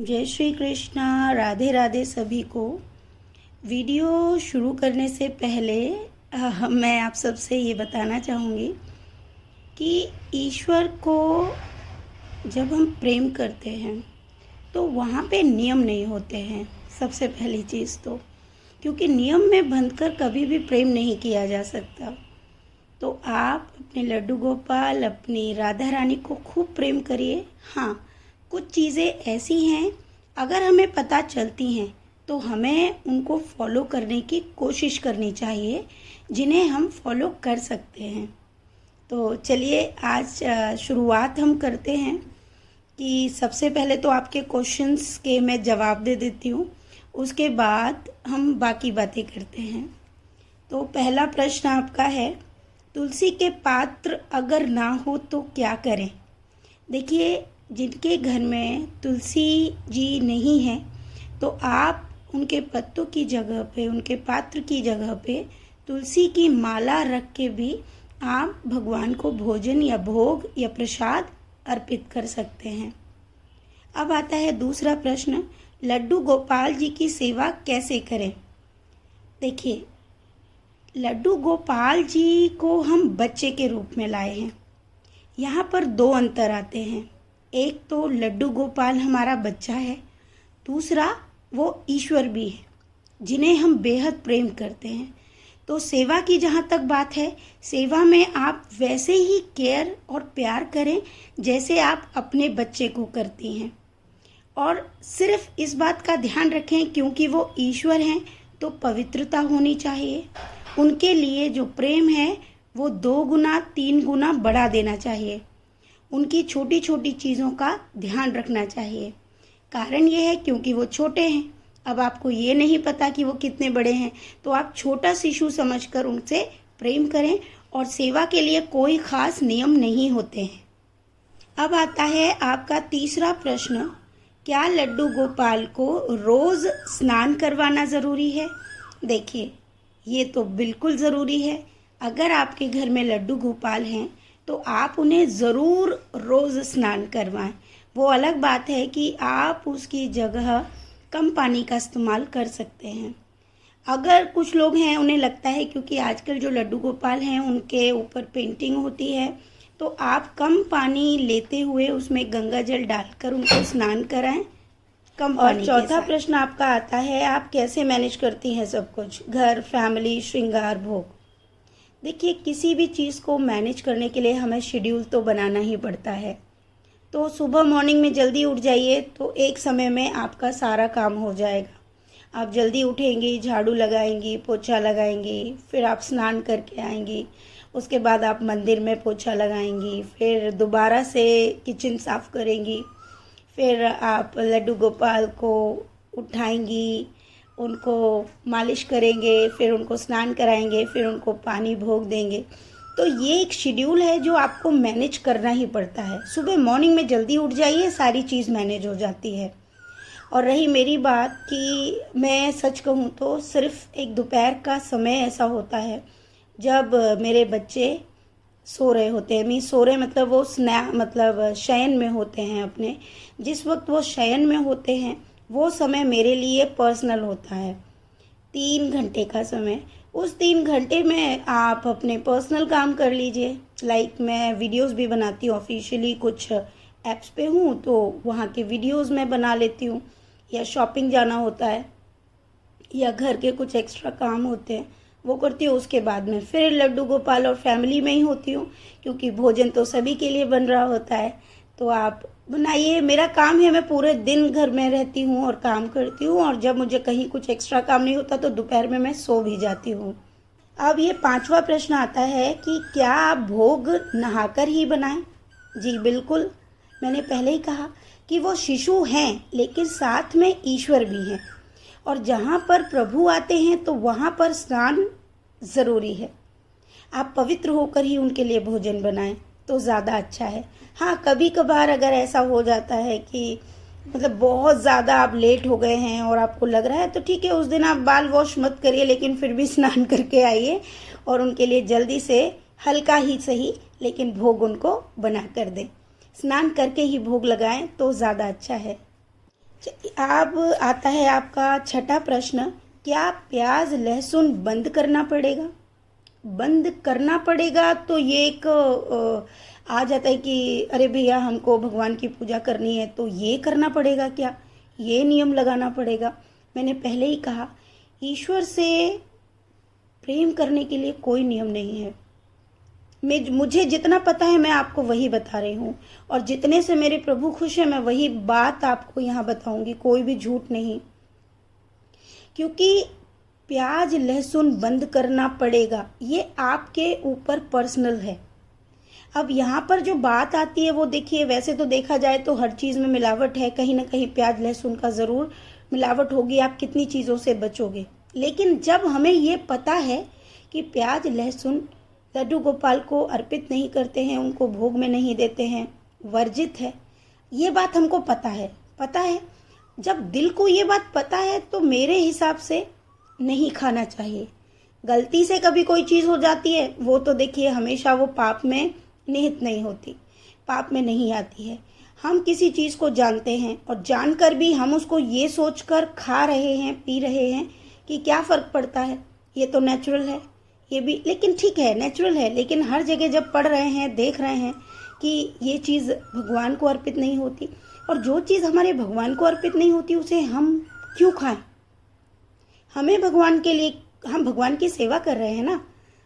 जय श्री कृष्णा। राधे राधे सभी को। वीडियो शुरू करने से पहले मैं आप सबसे ये बताना चाहूँगी कि ईश्वर को जब हम प्रेम करते हैं तो वहाँ पे नियम नहीं होते हैं। सबसे पहली चीज़ तो क्योंकि नियम में बंधकर कभी भी प्रेम नहीं किया जा सकता। तो आप अपने लड्डू गोपाल, अपनी राधा रानी को खूब प्रेम करिए। हाँ, कुछ चीज़ें ऐसी हैं अगर हमें पता चलती हैं तो हमें उनको फॉलो करने की कोशिश करनी चाहिए, जिन्हें हम फॉलो कर सकते हैं। तो चलिए आज शुरुआत हम करते हैं कि सबसे पहले तो आपके क्वेश्चंस के मैं जवाब दे देती हूँ, उसके बाद हम बाकी बातें करते हैं। तो पहला प्रश्न आपका है, तुलसी के पात्र अगर ना हो तो क्या करें? देखिए, जिनके घर में तुलसी जी नहीं है तो आप उनके पत्तों की जगह पे, उनके पात्र की जगह पे तुलसी की माला रख के भी आप भगवान को भोजन या भोग या प्रसाद अर्पित कर सकते हैं। अब आता है दूसरा प्रश्न, लड्डू गोपाल जी की सेवा कैसे करें? देखिए, लड्डू गोपाल जी को हम बच्चे के रूप में लाए हैं। यहाँ पर दो अंतर आते हैं। एक तो लड्डू गोपाल हमारा बच्चा है, दूसरा वो ईश्वर भी है जिन्हें हम बेहद प्रेम करते हैं। तो सेवा की जहाँ तक बात है, सेवा में आप वैसे ही केयर और प्यार करें जैसे आप अपने बच्चे को करती हैं। और सिर्फ इस बात का ध्यान रखें, क्योंकि वो ईश्वर हैं तो पवित्रता होनी चाहिए। उनके लिए जो प्रेम है वो 2 गुना 3 गुना बढ़ा देना चाहिए। उनकी छोटी छोटी चीज़ों का ध्यान रखना चाहिए। कारण ये है क्योंकि वो छोटे हैं। अब आपको ये नहीं पता कि वो कितने बड़े हैं, तो आप छोटा शिशु समझकर उनसे प्रेम करें। और सेवा के लिए कोई खास नियम नहीं होते हैं। अब आता है आपका तीसरा प्रश्न, क्या लड्डू गोपाल को रोज़ स्नान करवाना ज़रूरी है? देखिए, ये तो बिल्कुल ज़रूरी है। अगर आपके घर में लड्डू गोपाल हैं तो आप उन्हें ज़रूर रोज़ स्नान करवाएं। वो अलग बात है कि आप उसकी जगह कम पानी का इस्तेमाल कर सकते हैं। अगर कुछ लोग हैं उन्हें लगता है क्योंकि आजकल जो लड्डू गोपाल हैं उनके ऊपर पेंटिंग होती है, तो आप कम पानी लेते हुए उसमें गंगा जल डालकर उनको स्नान कराएं कम पानी के साथ। और चौथा प्रश्न आपका आता है, आप कैसे मैनेज करती हैं सब कुछ, घर, फैमिली, श्रृंगार, भोग? देखिए, किसी भी चीज़ को मैनेज करने के लिए हमें शेड्यूल तो बनाना ही पड़ता है। तो सुबह मॉर्निंग में जल्दी उठ जाइए तो एक समय में आपका सारा काम हो जाएगा। आप जल्दी उठेंगी, झाड़ू लगाएंगी, पोछा लगाएंगी, फिर आप स्नान करके आएंगी, उसके बाद आप मंदिर में पोछा लगाएंगी, फिर दोबारा से किचन साफ़ करेंगी, फिर आप लड्डू गोपाल को उठाएंगी, उनको मालिश करेंगे, फिर उनको स्नान कराएंगे, फिर उनको पानी भोग देंगे। तो ये एक शेड्यूल है जो आपको मैनेज करना ही पड़ता है। सुबह मॉर्निंग में जल्दी उठ जाइए, सारी चीज़ मैनेज हो जाती है। और रही मेरी बात कि मैं सच कहूँ तो सिर्फ एक दोपहर का समय ऐसा होता है जब मेरे बच्चे सो रहे होते हैं। मीन सो रहे मतलब वो मतलब शयन में होते हैं अपने। जिस वक्त वो शयन में होते हैं वो समय मेरे लिए पर्सनल होता है, 3 घंटे का समय। उस 3 घंटे में आप अपने पर्सनल काम कर लीजिए। लाइक मैं वीडियोस भी बनाती हूँ, ऑफिशियली कुछ ऐप्स पे हूँ तो वहाँ के वीडियोस मैं बना लेती हूँ, या शॉपिंग जाना होता है या घर के कुछ एक्स्ट्रा काम होते हैं वो करती हूँ। उसके बाद में फिर लड्डू गोपाल और फैमिली में ही होती हूँ, क्योंकि भोजन तो सभी के लिए बन रहा होता है। तो आप बनाइए, मेरा काम है, मैं पूरे दिन घर में रहती हूँ और काम करती हूँ, और जब मुझे कहीं कुछ एक्स्ट्रा काम नहीं होता तो दोपहर में मैं सो भी जाती हूँ। अब ये 5वां प्रश्न आता है कि क्या आप भोग नहाकर ही बनाएं? जी बिल्कुल, मैंने पहले ही कहा कि वो शिशु हैं लेकिन साथ में ईश्वर भी हैं, और जहाँ पर प्रभु आते हैं तो वहाँ पर स्नान ज़रूरी है। आप पवित्र होकर ही उनके लिए भोजन बनाएं तो ज़्यादा अच्छा है। हाँ, कभी कभार अगर ऐसा हो जाता है कि मतलब बहुत ज़्यादा आप लेट हो गए हैं और आपको लग रहा है, तो ठीक है, उस दिन आप बाल वॉश मत करिए, लेकिन फिर भी स्नान करके आइए और उनके लिए जल्दी से हल्का ही सही लेकिन भोग उनको बना कर दें। स्नान करके ही भोग लगाएं तो ज़्यादा अच्छा है। अब आता है आपका छठा प्रश्न, क्या प्याज लहसुन बंद करना पड़ेगा? बंद करना पड़ेगा तो ये एक आ जाता है कि अरे भैया हमको भगवान की पूजा करनी है तो ये करना पड़ेगा क्या, ये नियम लगाना पड़ेगा? मैंने पहले ही कहा, ईश्वर से प्रेम करने के लिए कोई नियम नहीं है। मुझे जितना पता है मैं आपको वही बता रही हूँ, और जितने से मेरे प्रभु खुश है मैं वही बात आपको यहाँ बताऊंगी, कोई भी झूठ नहीं। क्योंकि प्याज लहसुन बंद करना पड़ेगा ये आपके ऊपर पर्सनल है। अब यहाँ पर जो बात आती है वो देखिए, वैसे तो देखा जाए तो हर चीज़ में मिलावट है, कहीं ना कहीं प्याज लहसुन का ज़रूर मिलावट होगी, आप कितनी चीज़ों से बचोगे। लेकिन जब हमें ये पता है कि प्याज लहसुन लड्डू गोपाल को अर्पित नहीं करते हैं, उनको भोग में नहीं देते हैं, वर्जित है, ये बात हमको पता है। जब दिल को ये बात पता है तो मेरे हिसाब से नहीं खाना चाहिए। गलती से कभी कोई चीज़ हो जाती है वो तो देखिए हमेशा वो पाप में निहित नहीं होती, पाप में नहीं आती है। हम किसी चीज़ को जानते हैं और जानकर भी हम उसको ये सोचकर खा रहे हैं, पी रहे हैं कि क्या फ़र्क पड़ता है, ये तो नेचुरल है, ये भी लेकिन ठीक है नेचुरल है, लेकिन हर जगह जब पढ़ रहे हैं देख रहे हैं कि ये चीज़ भगवान को अर्पित नहीं होती, और जो चीज़ हमारे भगवान को अर्पित नहीं होती उसे हम क्यों खाएं? हमें भगवान के लिए, हम भगवान की सेवा कर रहे हैं ना,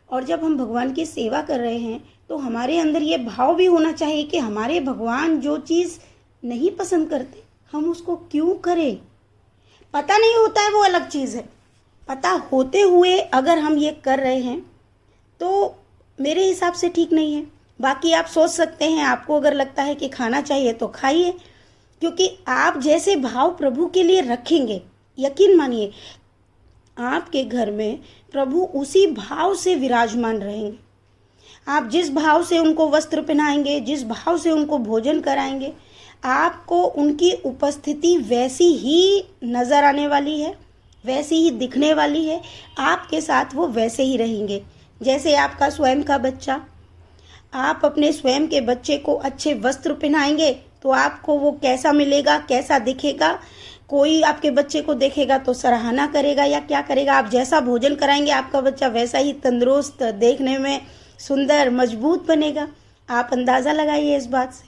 और जब हम भगवान की सेवा कर रहे हैं तो हमारे अंदर ये भाव भी होना चाहिए कि हमारे भगवान जो चीज़ नहीं पसंद करते हम उसको क्यों करें। पता नहीं होता है वो अलग चीज़ है, पता होते हुए अगर हम ये कर रहे हैं तो मेरे हिसाब से ठीक नहीं है। बाकी आप सोच सकते हैं, आपको अगर लगता है कि खाना चाहिए तो खाइए, क्योंकि आप जैसे भाव प्रभु के लिए रखेंगे, यकीन मानिए आपके घर में प्रभु उसी भाव से विराजमान रहेंगे। आप जिस भाव से उनको वस्त्र पहनाएंगे, जिस भाव से उनको भोजन कराएंगे, आपको उनकी उपस्थिति वैसी ही नज़र आने वाली है, वैसी ही दिखने वाली है, आपके साथ वो वैसे ही रहेंगे जैसे आपका स्वयं का बच्चा। आप अपने स्वयं के बच्चे को अच्छे वस्त्र पहनाएंगे तो आपको वो कैसा मिलेगा, कैसा दिखेगा? कोई आपके बच्चे को देखेगा तो सराहना करेगा या क्या करेगा? आप जैसा भोजन कराएंगे आपका बच्चा वैसा ही तंदुरुस्त, देखने में सुंदर, मजबूत बनेगा। आप अंदाज़ा लगाइए इस बात से।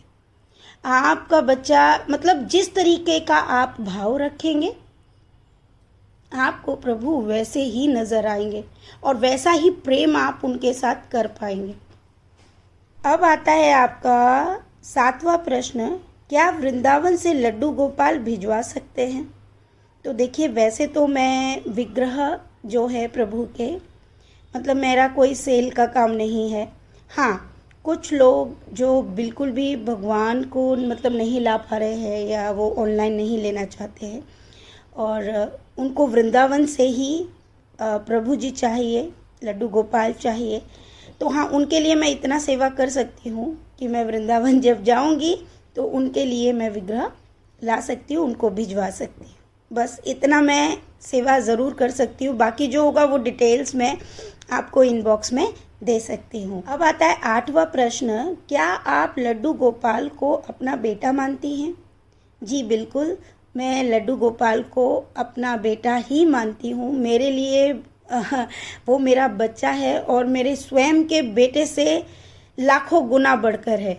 आपका बच्चा मतलब जिस तरीके का आप भाव रखेंगे आपको प्रभु वैसे ही नज़र आएंगे और वैसा ही प्रेम आप उनके साथ कर पाएंगे। अब आता है आपका 7वां प्रश्न, क्या वृंदावन से लड्डू गोपाल भिजवा सकते हैं? तो देखिए वैसे तो मैं विग्रह जो है प्रभु के, मतलब मेरा कोई सेल का काम नहीं है। हाँ, कुछ लोग जो बिल्कुल भी भगवान को मतलब नहीं ला पा रहे हैं या वो ऑनलाइन नहीं लेना चाहते हैं और उनको वृंदावन से ही प्रभु जी चाहिए, लड्डू गोपाल चाहिए, तो हाँ उनके लिए मैं इतना सेवा कर सकती हूँ कि मैं वृंदावन जब जाऊँगी तो उनके लिए मैं विग्रह ला सकती हूँ, उनको भिजवा सकती हूँ। बस इतना मैं सेवा ज़रूर कर सकती हूँ, बाकी जो होगा वो डिटेल्स मैं आपको इनबॉक्स में दे सकती हूँ। अब आता है 8वां प्रश्न, क्या आप लड्डू गोपाल को अपना बेटा मानती हैं? जी बिल्कुल, मैं लड्डू गोपाल को अपना बेटा ही मानती हूँ। मेरे लिए वो मेरा बच्चा है और मेरे स्वयं के बेटे से लाखों गुना बढ़कर है।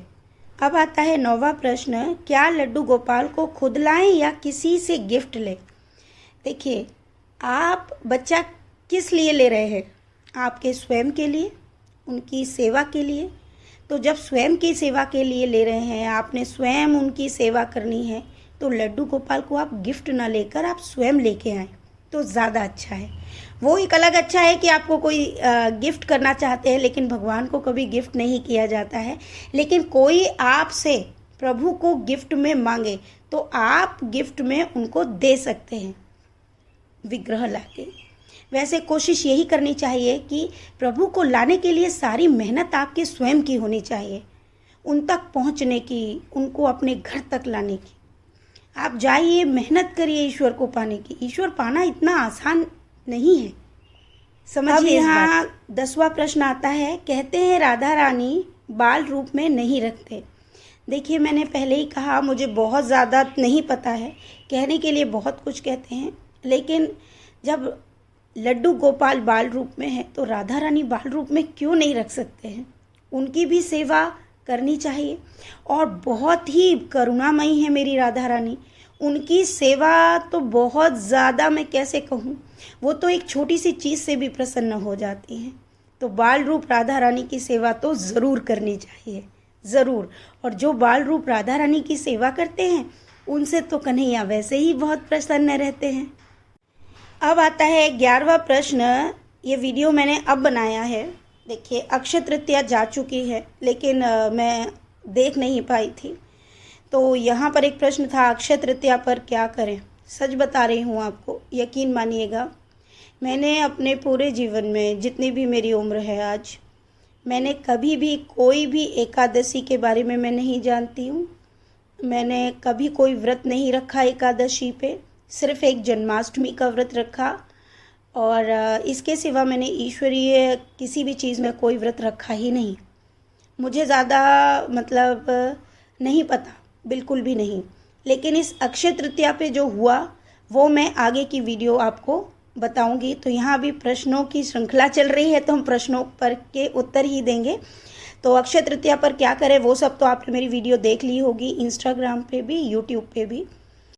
अब आता है 9वां प्रश्न, क्या लड्डू गोपाल को खुद लाएं या किसी से गिफ्ट लें? देखिए, आप बच्चा किस लिए ले रहे हैं? आपके स्वयं के लिए, उनकी सेवा के लिए। तो जब स्वयं की सेवा के लिए ले रहे हैं, आपने स्वयं उनकी सेवा करनी है, तो लड्डू गोपाल को आप गिफ्ट ना लेकर आप स्वयं लेके आएँ तो ज़्यादा अच्छा है। वो एक अलग अच्छा है कि आपको कोई गिफ्ट करना चाहते हैं, लेकिन भगवान को कभी गिफ्ट नहीं किया जाता है। लेकिन कोई आपसे प्रभु को गिफ्ट में मांगे तो आप गिफ्ट में उनको दे सकते हैं विग्रह लाके। वैसे कोशिश यही करनी चाहिए कि प्रभु को लाने के लिए सारी मेहनत आपके स्वयं की होनी चाहिए, उन तक पहुंचने की, उनको अपने घर तक लाने की। आप जाइए, मेहनत करिए ईश्वर को पाने की। ईश्वर पाना इतना आसान नहीं है, समझिए। अब यहाँ 10वां प्रश्न आता है, कहते हैं राधा रानी बाल रूप में नहीं रखते। देखिए, मैंने पहले ही कहा मुझे बहुत ज़्यादा नहीं पता है, कहने के लिए बहुत कुछ कहते हैं, लेकिन जब लड्डू गोपाल बाल रूप में है तो राधा रानी बाल रूप में क्यों नहीं रख सकते हैं? उनकी भी सेवा करनी चाहिए। और बहुत ही करुणामयी है मेरी राधा रानी, उनकी सेवा तो बहुत ज़्यादा, मैं कैसे कहूँ, वो तो एक छोटी सी चीज़ से भी प्रसन्न हो जाती हैं। तो बाल रूप राधा रानी की सेवा तो ज़रूर करनी चाहिए, ज़रूर। और जो बाल रूप राधा रानी की सेवा करते हैं उनसे तो कन्हैया वैसे ही बहुत प्रसन्न रहते हैं। अब आता है 11वां प्रश्न। ये वीडियो मैंने अब बनाया है। देखिए, अक्षय तृतीया जा चुकी है, लेकिन मैं देख नहीं पाई थी। तो यहाँ पर एक प्रश्न था, अक्षय तृतीया पर क्या करें। सच बता रही हूँ आपको, यकीन मानिएगा, मैंने अपने पूरे जीवन में, जितनी भी मेरी उम्र है आज, मैंने कभी भी कोई भी एकादशी के बारे में मैं नहीं जानती हूँ। मैंने कभी कोई व्रत नहीं रखा एकादशी पे, सिर्फ एक जन्माष्टमी का व्रत रखा। और इसके सिवा मैंने ईश्वरीय किसी भी चीज़ में कोई व्रत रखा ही नहीं। मुझे ज़्यादा मतलब नहीं पता, बिल्कुल भी नहीं। लेकिन इस अक्षय तृतीया पे जो हुआ वो मैं आगे की वीडियो आपको बताऊंगी। तो यहाँ भी प्रश्नों की श्रृंखला चल रही है, तो हम प्रश्नों पर के उत्तर ही देंगे। तो अक्षय तृतीया पर क्या करें वो सब तो आपने मेरी वीडियो देख ली होगी, इंस्टाग्राम पे भी, यूट्यूब पे भी।